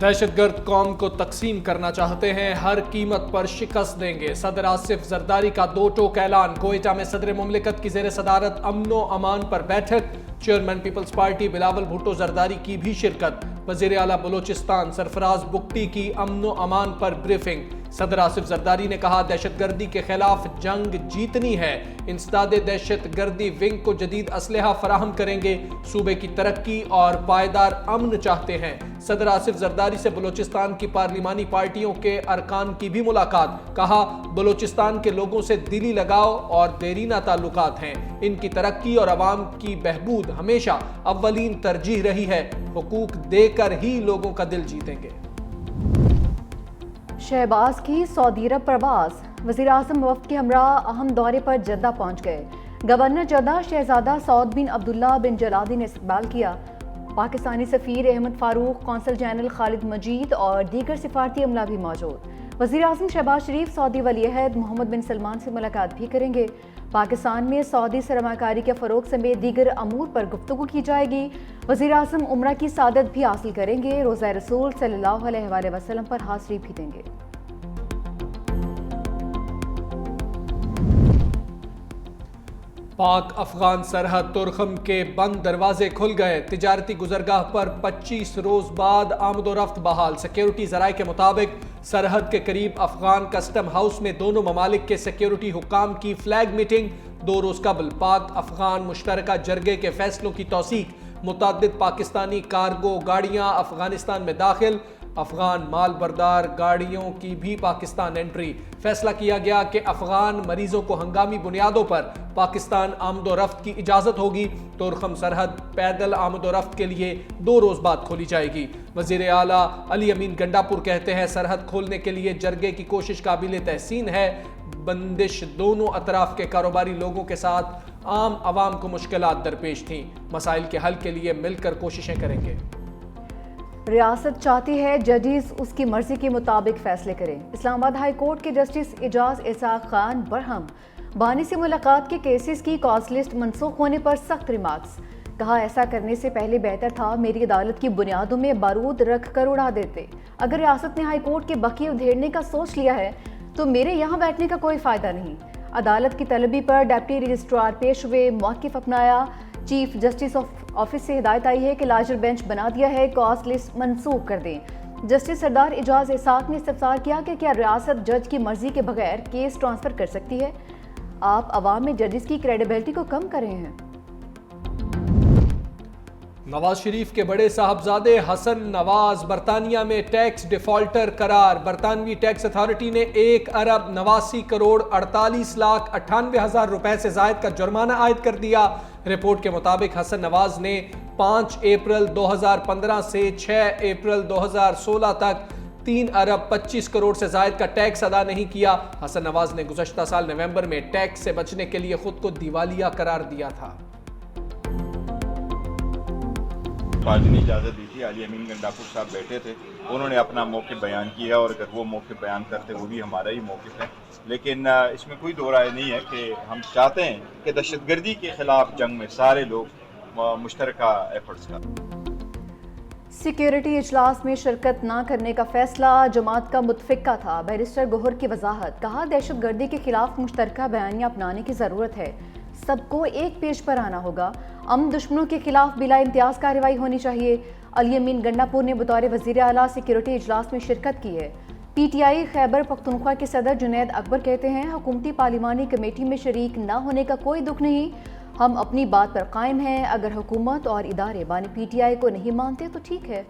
दहशतगर्द कौम को तकसीम करना चाहते हैं, हर कीमत पर शिकस्त देंगे। सदर आसिफ जरदारी का दो टोक ऐलान। कोयटा में सदर मुमलिकत की जेर सदारत अमनो अमान पर बैठक। चेयरमैन पीपल्स पार्टी बिलावल भुट्टो जरदारी की भी शिरकत। वजीर आला बलोचिस्तान सरफराज बुगटी की अमनो अमान पर ब्रीफिंग। सदर आसिफ जरदारी ने कहा, दहशतगर्दी के खिलाफ जंग जीतनी है। इंसदाद दहशतगर्दी विंग को जदीद असलहा फराहम करेंगे। सूबे की तरक्की और पायदार अमन चाहते हैं। सदर आसिफ जरदारी से बलोचिस्तान की पार्लिमानी पार्टियों के अरकान की भी मुलाकात। कहा, बलोचिस्तान के लोगों से दिली लगाव और देरीना ताल्लुकात हैं। इनकी तरक्की और अवाम की बहबूद हमेशा अव्वलीन तरजीह रही है। हुकूक देकर ही लोगों का दिल जीतेंगे। शहबाज की सऊदी अरब प्रवास। वज़ीर आज़म वफ़द के हमरा अहम दौरे पर जद्दा पहुंच गए। गवर्नर जद्दा शहजादा सऊद बिन अब्दुल्ला बिन जलादी ने इस्तकबाल किया। पाकिस्तानी सफ़ीर अहमद फ़ारूक, कौंसल जनरल खालिद मजीद और दीगर सिफारती अमला भी मौजूद। वज़ीर आज़म शहबाज शरीफ सऊदी वली-ए-अहद मोहम्मद बिन सलमान से मुलाकात भी करेंगे। पाकिस्तान में सऊदी सरमाकारी के फ़रोग समेत दीगर अमूर पर गुफ्तगू की जाएगी। वज़ीर आज़म उम्रा की सादत भी हासिल करेंगे। रोज़ा रसूल सल्लल्लाहु अलैहि वसल्लम पर हाज़री भी देंगे। पाक अफगान सरहद तुरखम के बंद दरवाजे खुल गए। तिजारती गुजरगाह पर 25 रोज बाद आमदोरफ्त बहाल। सिक्योरिटी जराये के मुताबिक सरहद के करीब अफगान कस्टम हाउस में दोनों ममालिक के सिक्योरिटी हुक्काम की फ्लैग मीटिंग। 2 रोज कबल पाक अफगान मुश्तरका जरगे के फैसलों की तौसीक। मुतअद्दिद पाकिस्तानी कार्गो गाड़ियां अफगानिस्तान में दाखिल। अफगान माल बरदार गाड़ियों की भी पाकिस्तान एंट्री। फैसला किया गया कि अफगान मरीजों को हंगामी बुनियादों पर पाकिस्तान आमदोरफ्त की इजाज़त होगी। तुरखम सरहद पैदल आमदोरफ्त के लिए 2 रोज बाद खोली जाएगी। वजीर आला अली अमीन गंडापुर कहते हैं, सरहद खोलने के लिए जरगे की कोशिश काबिल तहसीन है। बंदिश दोनों अतराफ के कारोबारी लोगों के साथ आम आवाम को मुश्किलात दरपेश थीं। मसाइल के हल के लिए मिलकर कोशिशें करेंगे। रियासत चाहती है जजेस उसकी मर्जी के मुताबिक फैसले करें। इस्लामाबाद हाई कोर्ट के जस्टिस एजाज इसाक खान बरहम। बानी से मुलाकात के केसेस की कॉज लिस्ट मनसूख होने पर सख्त रिमार्क्स। कहा, ऐसा करने से पहले बेहतर था मेरी अदालत की बुनियादों में बारूद रख कर उड़ा देते। अगर रियासत ने हाई कोर्ट के बकिए उधेड़ने का सोच लिया है तो मेरे यहाँ बैठने का कोई फ़ायदा नहीं। अदालत की तलबी पर डिप्टी रजिस्ट्रार पेश हुए, मौक़िफ़ अपनाया। चीफ जस्टिस ऑफिस से हिदायत आई है कि लार्जर बेंच बना दिया है, कॉज लिस्ट मनसूख कर दें। जस्टिस सरदार एजाज इसाक ने इस्तफसार किया कि क्या रियासत जज की मर्जी के बगैर केस ट्रांसफ़र कर सकती है? आप अवाम में जजेस की क्रेडिबिलिटी को कम कर रहे हैं। नवाज शरीफ के बड़े साहबजादे हसन नवाज बरतानिया में टैक्स डिफॉल्टर करार। बरतानवी टैक्स अथॉरिटी ने 1,89,48,98,000 रुपए से जायद का जुर्माना आयद कर दिया। रिपोर्ट के मुताबिक हसन नवाज ने 5 अप्रैल 2015 से 6 अप्रैल 2016 तक 3,25 करोड़ से जायद का टैक्स अदा नहीं किया। हसन नवाज ने गुज़श्ता साल नवंबर में टैक्स से बचने के लिए खुद को दिवालिया करार दिया था। पार्टी ने इजाज़त दी थी, अली अमीन गंडापुर साहब बैठे थे, उन्होंने अपना मौक़िफ़ बयान किया और अगर वो मौक़िफ़ बयान करते वो भी हमारा ही मौक़िफ़ है। लेकिन इसमें कोई दो राय नहीं है कि हम चाहते हैं कि दहशतगर्दी के ख़िलाफ़ जंग में सारे लोग मुश्तरका एफर्ट्स करें। सिक्योरिटी इजलास में शिरकत न करने का फैसला जमात का मुतफ़िक़ा था। बैरिस्टर गोहर की वजाहत। कहा, दहशतगर्दी के खिलाफ मुश्तरका बयानिया अपनाने की ज़रूरत है। सबको एक पेज पर आना होगा। दुश्मनों के खिलाफ बिला इम्तियाज कार्रवाई होनी चाहिए। अली अमीन गंडापुर ने बतौर वज़ीर आला सिक्योरिटी इजलास में शिरकत की है। PTI खैबर पख्तूनख्वा के सदर जुनैद अकबर कहते हैं, हुकूमती पार्लिमानी कमेटी में शरीक न होने का कोई दुख नहीं, हम अपनी बात पर कायम हैं। अगर हुकूमत और इदारे बानी PTI को नहीं मानते तो ठीक है।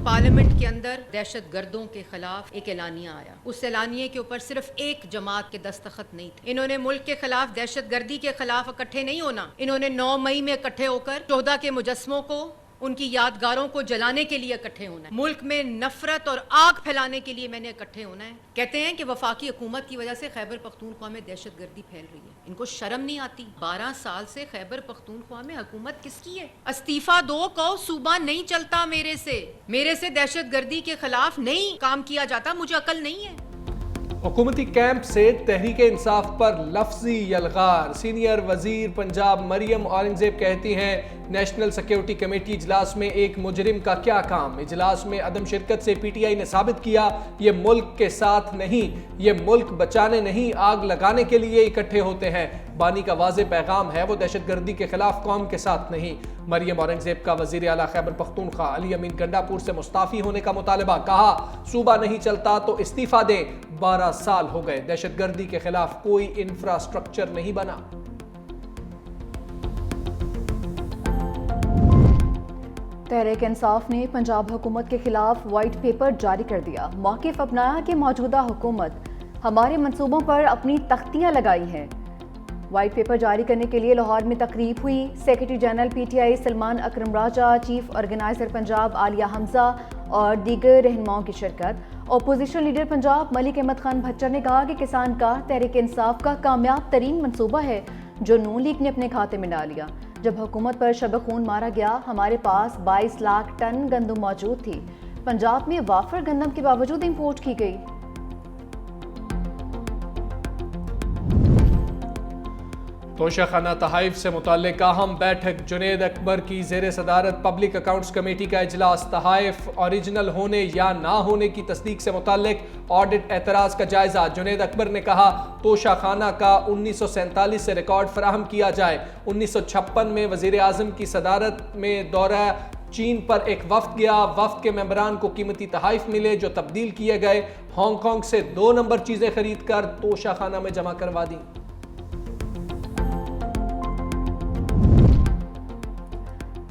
पार्लियामेंट के अंदर दहशत गर्दों के खिलाफ एक एलानिया आया। उस एलानिये के ऊपर सिर्फ एक जमात के दस्तखत नहीं थे। इन्होंने मुल्क के खिलाफ दहशत गर्दी के खिलाफ इकट्ठे नहीं होना, इन्होंने 9 मई में इकट्ठे होकर 14 के मुजस्मों को, उनकी यादगारों को जलाने के लिए इकट्ठे होना है। मुल्क में नफरत और आग फैलाने के लिए मैंने इकट्ठे होना है। कहते हैं कि वफाकी हुकूमत की वजह से खैबर पख्तूनख्वा में दहशत गर्दी फैल रही है। इनको शर्म नहीं आती? 12 साल से खैबर पख्तूनख्वा में हुकूमत किसकी है? इस्तीफा दो, कहो सूबा नहीं चलता मेरे से दहशत गर्दी के खिलाफ नहीं काम किया जाता, मुझे अकल नहीं है। हुकूमती कैंप से तहरीक इंसाफ पर लफ्जी यलगार। सीनियर वजीर पंजाब मरियम औरंगजेब कहती हैं, नेशनल सिक्योरिटी कमेटी इजलास में एक मुजरिम का क्या काम। इजलास में अदम शिरकत से पीटीआई ने साबित किया ये मुल्क के साथ नहीं, ये मुल्क बचाने नहीं आग लगाने के लिए इकट्ठे होते हैं। बानी का वाज़े पैगाम है, वो दहशतगर्दी के खिलाफ कौम के साथ नहीं। मरियम औरंगजेब का वजीर आला खैबर पख्तूनख्वा अली अमीन गंडापुर से मुस्ताफी होने का मुतालबा। कहा सूबा नहीं चलता तो इस्तीफा दें। 12 साल हो गए, दहशतगर्दी के खिलाफ कोई इंफ्रास्ट्रक्चर नहीं बना। तहरीक इंसाफ ने पंजाब हुकूमत के खिलाफ वाइट पेपर जारी कर दिया। मौक़िफ़ अपनाया कि मौजूदा हुकूमत हमारे मंसूबों पर अपनी तख्तियां लगाई हैं। वाइट पेपर जारी करने के लिए लाहौर में तकरीब हुई। सेक्रेटरी जनरल पीटीआई सलमान अकरम राजा, चीफ ऑर्गेनाइजर पंजाब आलिया हमजा और दीगर रहनुमाओं की शिरकत। अपोजिशन लीडर पंजाब मलिक अहमद खान भच्चर ने कहा कि किसान का तहरीक इंसाफ का कामयाब तरीन मनसूबा है जो नून लीग ने अपने खाते में डाल लिया। जब हुकूमत पर शब खून मारा गया, हमारे पास 22 लाख टन गंदम मौजूद थी। पंजाब में वाफर गंदम के बावजूद इंपोर्ट की गई। तोशाखाना तहाइफ से मुताल्लिक अहम बैठक। जुनेद अकबर की ज़ेर सदारत पब्लिक अकाउंट्स कमेटी का इजलास। तहाइफ ओरिजिनल होने या ना होने की तस्दीक से मुताल्लिक ऑडिट एतराज़ का जायजा। जुनेद अकबर ने कहा तोशाखाना का 1947 से रिकॉर्ड फराहम किया जाए। 1956 में वज़ीर आज़म की सदारत में दौरा चीन पर एक वफ्द गया। वफ्द के मेंबरान को कीमती तहाइफ मिले जो तब्दील किए गए। हांगकांग से 2 नंबर चीज़ें खरीद कर तोशाखाना में जमा करवा दी।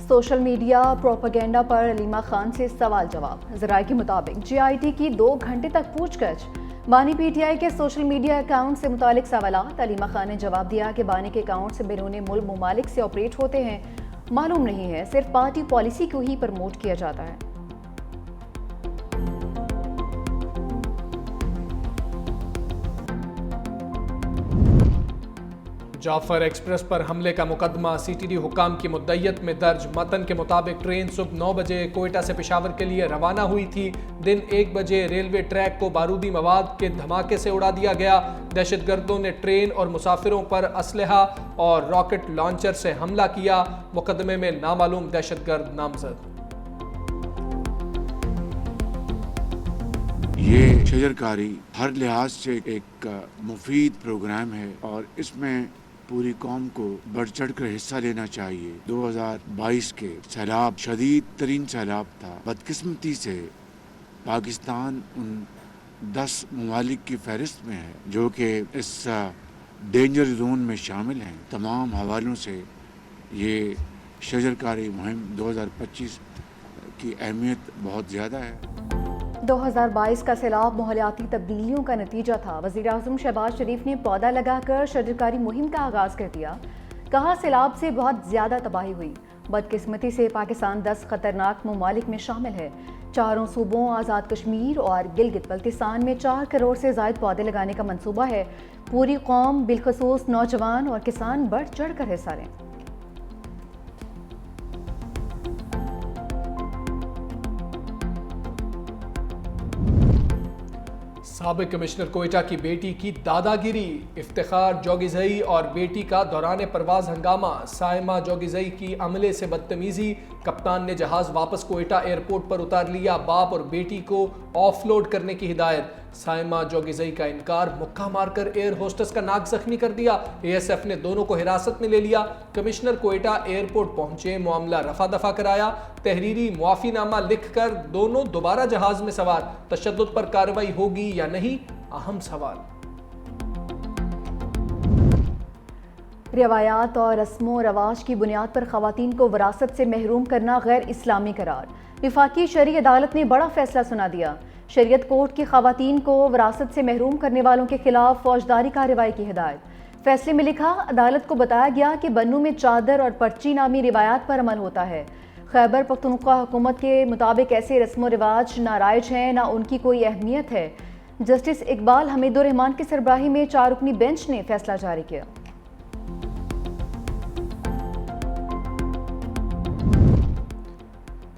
सोशल मीडिया प्रोपेगेंडा पर अलीमा खान से सवाल जवाब। ज़राए के मुताबिक जीआईटी की 2 घंटे तक पूछगछ। बानी पीटीआई के सोशल मीडिया अकाउंट से मुतालिक सवालात। अलीमा खान ने जवाब दिया कि बानी के अकाउंट से बैरून मुल्क ममालिक से ऑपरेट होते हैं। मालूम नहीं है, सिर्फ पार्टी पॉलिसी को ही प्रमोट किया जाता है। जाफर एक्सप्रेस पर हमले का मुकदमा सीटीडी हुकाम की मुद्दयत में दर्ज। मतन के मुताबिक ट्रेन सुबह 9 बजे कोयटा से पेशावर के लिए रवाना हुई थी। दिन 1 बजे रेलवे ट्रैक को बारूदी मवाद के धमाके से उड़ा दिया गया। दहशतगर्दों ने ट्रेन और मुसाफिरों पर असलहा और रॉकेट लॉन्चर से हमला किया। मुकदमे में नामालूम दहशतगर्द नामजद। ये शजरकारी हर लिहाज से एक मुफीद प्रोग्राम है और इसमें पूरी कौम को बढ़ चढ़ कर हिस्सा लेना चाहिए। 2022 के सैलाब शदीद तरीन सैलाब था। बदकिस्मती से पाकिस्तान उन 10 ममालिक की फहरिस्त में है जो कि इस डेंजर जोन में शामिल हैं। तमाम हवालों से ये शजरकारी मुहिम 2025 की अहमियत बहुत ज़्यादा है। 2022 का सैलाब माहौलियाती तब्दीलियों का नतीजा था। वज़ीर आज़म शहबाज शरीफ ने पौधा लगाकर शजरकारी मुहिम का आगाज़ कर दिया। कहा सैलाब से बहुत ज़्यादा तबाही हुई। बदकिस्मती से पाकिस्तान 10 खतरनाक ममालिक में शामिल है। 4 सूबों आज़ाद कश्मीर और गिलगित बल्तिस्तान में 4 करोड़ से ज़ायद पौधे लगाने का मंसूबा है। पूरी कौम बिलखसूस नौजवान और किसान बढ़ चढ़ कर हिस्सा लें। साबिक कमिश्नर कोयटा की बेटी की दादागिरी। इफ्तिखार जोगिजई और बेटी का दौरान परवाज हंगामा। साइमा जोगिजई की अमले से बदतमीजी। कप्तान ने जहाज वापस कोयटा एयरपोर्ट पर उतार लिया। बाप और बेटी को ऑफलोड करने की हिदायत। साइमा जोगिजई का इनकार। मुक्का मारकर एयर होस्टेस का नाक जख्मी कर दिया। एएसएफ ने दोनों को हिरासत में ले लिया। कमिश्नर कोयटा एयरपोर्ट पहुंचे, मामला रफा दफा कराया। तहरीरी मुआफीनामा लिखकर दोनों दोबारा जहाज में सवार। तशद्दुद पर कार्रवाई होगी या नहीं, अहम सवाल। रिवायात और रस्मों रवाज की बुनियाद पर खवातीन को विरासत से महरूम करना गैर इस्लामी करार। विफाकी शरई अदालत ने बड़ा फैसला सुना दिया। शरीयत कोर्ट की खवातीन को विरासत से महरूम करने वालों के खिलाफ फौजदारी कार्रवाई की हिदायत। फैसले में लिखा, अदालत को बताया गया कि बन्नू में चादर और पर्ची नामी रिवायात पर अमल होता है। खैबर पख्तूनख्वा हुकूमत के मुताबिक ऐसे रस्म रिवाज नाराइज हैं, ना उनकी कोई अहमियत है। जस्टिस इकबाल हमीदुर रहमान की सरबराही में 4 रुकनी बेंच ने फैसला जारी किया।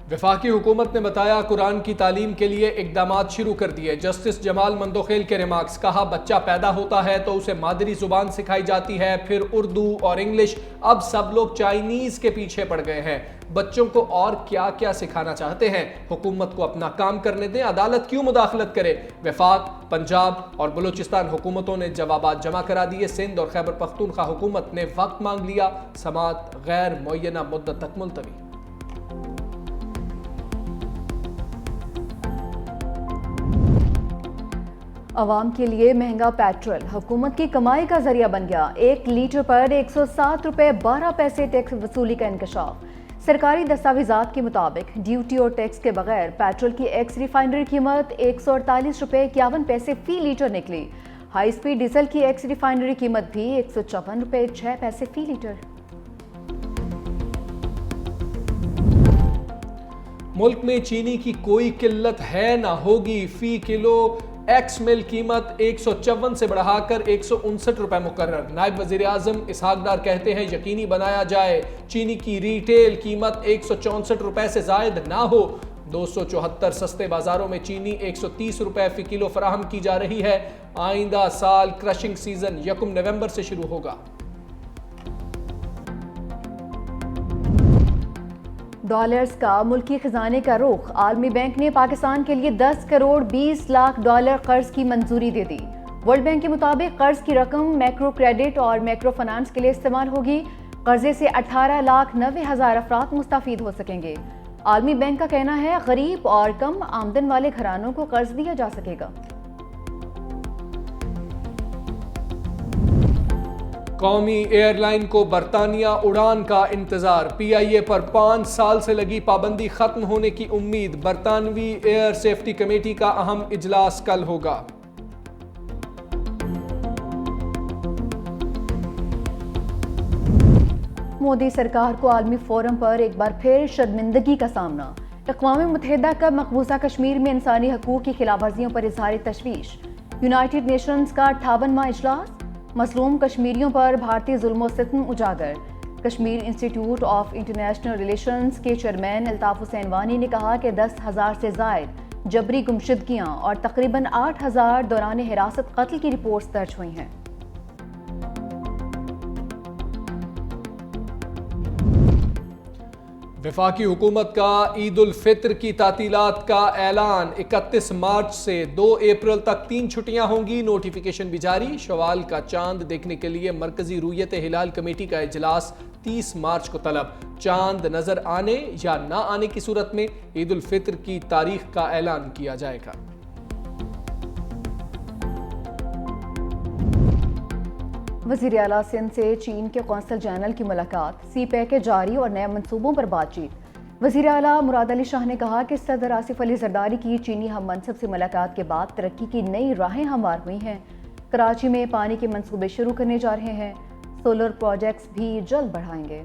वफाकी हुकूमत ने बताया कुरान की तालीम के लिए इकदामात शुरू कर दिए। जस्टिस जमाल मंदोखेल के रिमार्क्स, कहा बच्चा पैदा होता है तो उसे मादरी जुबान सिखाई जाती है, फिर उर्दू और इंग्लिश, अब सब लोग चाइनीज के पीछे पड़ गए हैं। बच्चों को और क्या क्या सिखाना चाहते हैं? हुकूमत को अपना काम करने दें, अदालत क्यों मुदाखलत करे? वफाक, पंजाब और बलूचिस्तान हुकूमतों ने जवाबात जमा करा दिए। सिंध और खैबर पख्तूनख्वा हुकूमत ने वक्त मांग लिया, समाअत गैर मुअय्यना मुद्दत तक मुलतवी। आवाम के लिए महंगा पेट्रोल हुकूमत की कमाई का जरिया बन गया। 1 लीटर पर 107 रुपये 12 पैसे टैक्स वसूली का इंकशाफ। सरकारी दस्तावेजात के मुताबिक ड्यूटी और टैक्स के बगैर पेट्रोल की एक्स रिफाइनरी कीमत 148 रुपये 51 पैसे फी लीटर निकली। हाई स्पीड डीजल की एक्स रिफाइनरी कीमत भी 154 रुपये 6 पैसे फी लीटर। मुल्क में चीनी की कोई किल्लत है ना होगी। फी किलो एक्स मिल कीमत 154 से बढ़ाकर 159 रुपए मुकर्रर। नायब वजीर आजम इसहाक डार कहते हैं यकीनी बनाया जाए चीनी की रिटेल कीमत 164 रुपए से जायद ना हो। 274 सस्ते बाजारों में चीनी 130 रुपए फी किलो फराहम की जा रही है। आइंदा साल क्रशिंग सीजन 1 नवंबर से शुरू होगा। डॉलर्स का मुल्की खजाने का रुख। आलमी बैंक ने पाकिस्तान के लिए 10 करोड़ 20 लाख डॉलर कर्ज की मंजूरी दे दी। वर्ल्ड बैंक के मुताबिक कर्ज की रकम मैक्रो क्रेडिट और मैक्रो फाइनेंस के लिए इस्तेमाल होगी। कर्जे से 18,90,000 अफराद मुस्तफीद हो सकेंगे। आलमी बैंक का कहना है गरीब और कम आमदन वाले घरानों को कर्ज दिया जा सकेगा। कौमी एयरलाइन को बरतानिया उड़ान का इंतजार। PIA पर 5 साल से लगी पाबंदी खत्म होने की उम्मीद। बरतानवी एयर सेफ्टी कमेटी का अहम इजलास कल होगा। मोदी सरकार को आलमी फोरम पर एक बार फिर शर्मिंदगी का सामना। अक़वाम मुत्तहिदा का मकबूजा कश्मीर में इंसानी हकूक़ की खिलाफवर्जियों पर इज़हार तशवीश। यूनाइटेड नेशंस का 58वां इजलास। मसलूम कश्मीरियों पर भारतीय जुल्म सितम उजागर। Kashmir institute of international relations के चेयरमैन अल्ताफ हुसैन वानी ने कहा कि 10,000 से जायद जबरी गुमशुदगियां और तकरीबन 8,000 दौरान हिरासत कत्ल की रिपोर्ट्स दर्ज हुई हैं। वफाकी हुकूमत का ईद उल फित्र की तातीलात का ऐलान। 31 मार्च से 2 अप्रैल तक 3 छुट्टियां होंगी। नोटिफिकेशन भी जारी। शवाल का चांद देखने के लिए मरकजी रुयत हिलाल कमेटी का इजलास 30 मार्च को तलब। चांद नजर आने या ना आने की सूरत में ईद उल फित्र की तारीख का ऐलान किया जाएगा। वज़ीर आला सिंध से चीन के कौंसल जनरल की मुलाकात। CPEC के जारी और नए मंसूबों पर बातचीत। वज़ीर आला मुराद अली शाह ने कहा कि सदर आसिफ अली जरदारी की चीनी हम मनसब से मुलाकात के बाद तरक्की की नई राहें हमवार हुई हैं। कराची में पानी के मंसूबे शुरू करने जा रहे हैं। सोलर प्रोजेक्ट्स भी जल्द बढ़ाएंगे।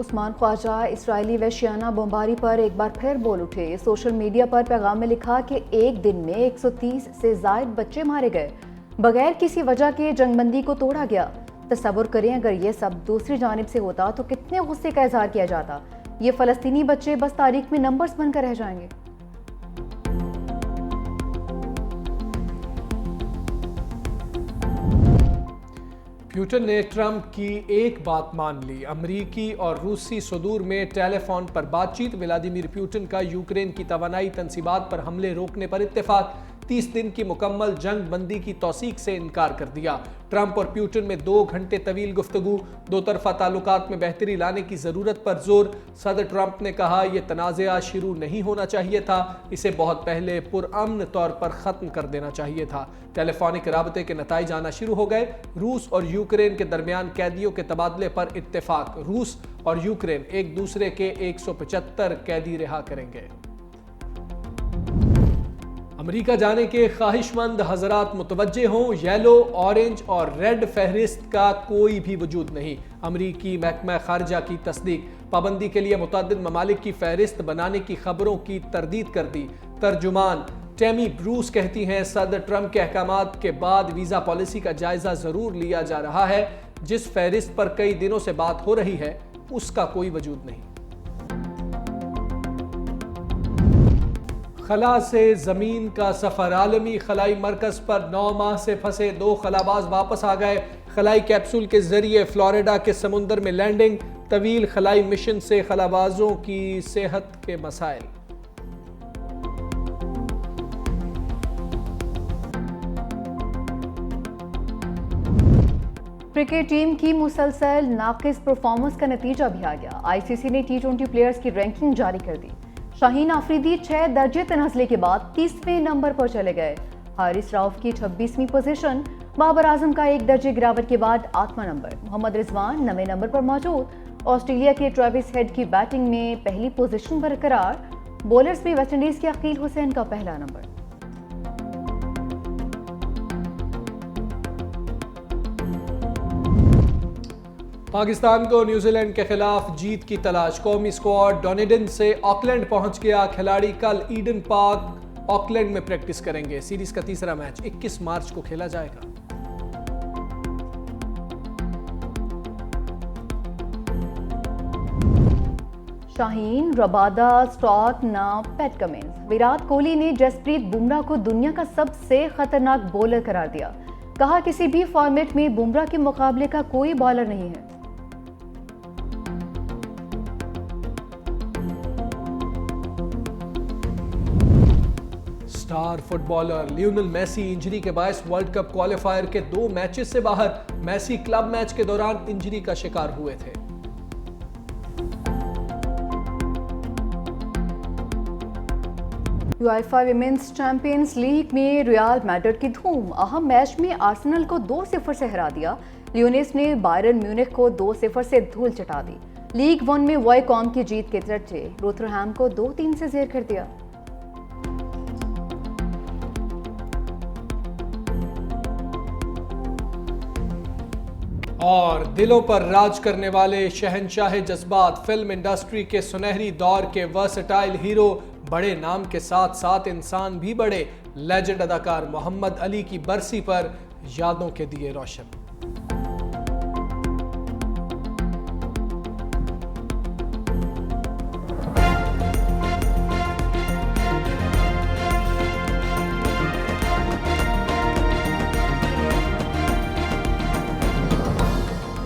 उस्मान ख्वाजा इसराइली वहशियाना बमबारी पर एक बार फिर बोल उठे। सोशल मीडिया पर पैगाम में लिखा कि एक दिन में 130 से जायद बच्चे मारे गए, बगैर किसी वजह के जंगबंदी को तोड़ा गया। तसव्वुर करें अगर ये सब दूसरी जानिब से होता तो कितने गुस्से का इजहार किया जाता। ये फ़लस्तीनी बच्चे बस तारीख में नंबर्स बनकर रह जाएंगे। प्यूटन ने ट्रंप की एक बात मान ली। अमरीकी और रूसी सदूर में टेलीफोन पर बातचीत। व्लादिमीर पुतिन का यूक्रेन की तवानाई तनसीबात पर हमले रोकने पर इत्तेफाक। 30 दिन की मुकम्मल जंग बंदी की तौसीक से इनकार कर दिया। ट्रंप और पुतिन में 2 घंटे तवील गुफ्तगू। दो तरफा ताल्लुकात में बेहतरी लाने की ज़रूरत पर जोर। सदर ट्रंप ने कहा यह तनाज़ा शुरू नहीं होना चाहिए था, इसे बहुत पहले पुरअमन तौर पर ख़त्म कर देना चाहिए था। टेलीफोनिक राबते के नताइज आना शुरू हो गए। रूस और यूक्रेन के दरमियान कैदियों के तबादले पर इत्तेफाक। रूस और यूक्रेन एक दूसरे के 175 कैदी रिहा करेंगे। अमेरिका जाने के ख्वाहिशमंद हजरात मुतवज्जे हों, येलो, ऑरेंज और रेड फहरिस्त का कोई भी वजूद नहीं। अमरीकी महकमा खारजा की तस्दीक। पाबंदी के लिए मुतअद्दिद ममालिक की फहरिस्त बनाने की खबरों की तरदीद कर दी। तर्जुमान टेमी ब्रूस कहती हैं, सदर ट्रंप के अहकामात के बाद वीजा पॉलिसी का जायजा जरूर लिया जा रहा है। जिस फहरिस्त पर कई दिनों से बात हो रही है उसका कोई वजूद नहीं। खला से जमीन का सफर। आलमी खलाई मरकज पर 9 माह से फंसे 2 खलाबाज वापस आ गए। खलाई कैप्सूल के जरिए फ्लोरिडा के समुंदर में लैंडिंग। तवील खलाई मिशन से खलाबाजों की सेहत के मसाइल। क्रिकेट टीम की मुसलसल नाकिस परफॉर्मेंस का नतीजा भी आ गया। आईसीसी ने T20 प्लेयर्स की रैंकिंग जारी कर दी। शाहीन आफरीदी 6 दर्जे तनाज़ले के बाद 30वें नंबर पर चले गए। हारिस राउफ की 26वीं पोजीशन। बाबर आजम का 1 दर्जे गिरावट के बाद 8वां नंबर। मोहम्मद रिजवान 9वें नंबर पर मौजूद। ऑस्ट्रेलिया के ट्रेविस हेड की बैटिंग में पहली पोजीशन बरकरार। बॉलर्स में वेस्टइंडीज के अकील हुसैन का पहला नंबर। पाकिस्तान को न्यूजीलैंड के खिलाफ जीत की तलाश। कौमी स्क्वाड डोनेडन से ऑकलैंड पहुंच गया। खिलाड़ी कल ईडन पार्क ऑकलैंड में प्रैक्टिस करेंगे। सीरीज का तीसरा मैच 21 मार्च को खेला जाएगा। शाहीन, रबादा, स्टॉक, नाम, पैट कमिंस। विराट कोहली ने जसप्रीत बुमराह को दुनिया का सबसे खतरनाक बॉलर करार दिया। कहा, किसी भी फॉर्मेट में बुमराह के मुकाबले का कोई बॉलर नहीं है। Star footballer Lionel Messi injury के बायस वर्ल्ड कप क्वालिफायर के 2 मैचेस से बाहर। मेसी क्लब मैच के दौरान इंजरी का शिकार हुए थे। यूएफा विमेंस चैंपियंस लीग में रियल मैड्रिड की धूम। अहम मैच में आर्सेनल को 2-0 से हरा दिया। लियोनेस ने बायरन म्यूनिख को 2-0 से धूल चटा दी। लीग 1 में वॉयकॉम की जीत के चर्चे। रोथरहैम को 2-3 से जेर कर दिया। और दिलों पर राज करने वाले शहंशाह जज्बात, फिल्म इंडस्ट्री के सुनहरी दौर के वर्सटाइल हीरो, बड़े नाम के साथ साथ इंसान भी बड़े, लेजेंड अदाकार मोहम्मद अली की बरसी पर यादों के दिए रोशन।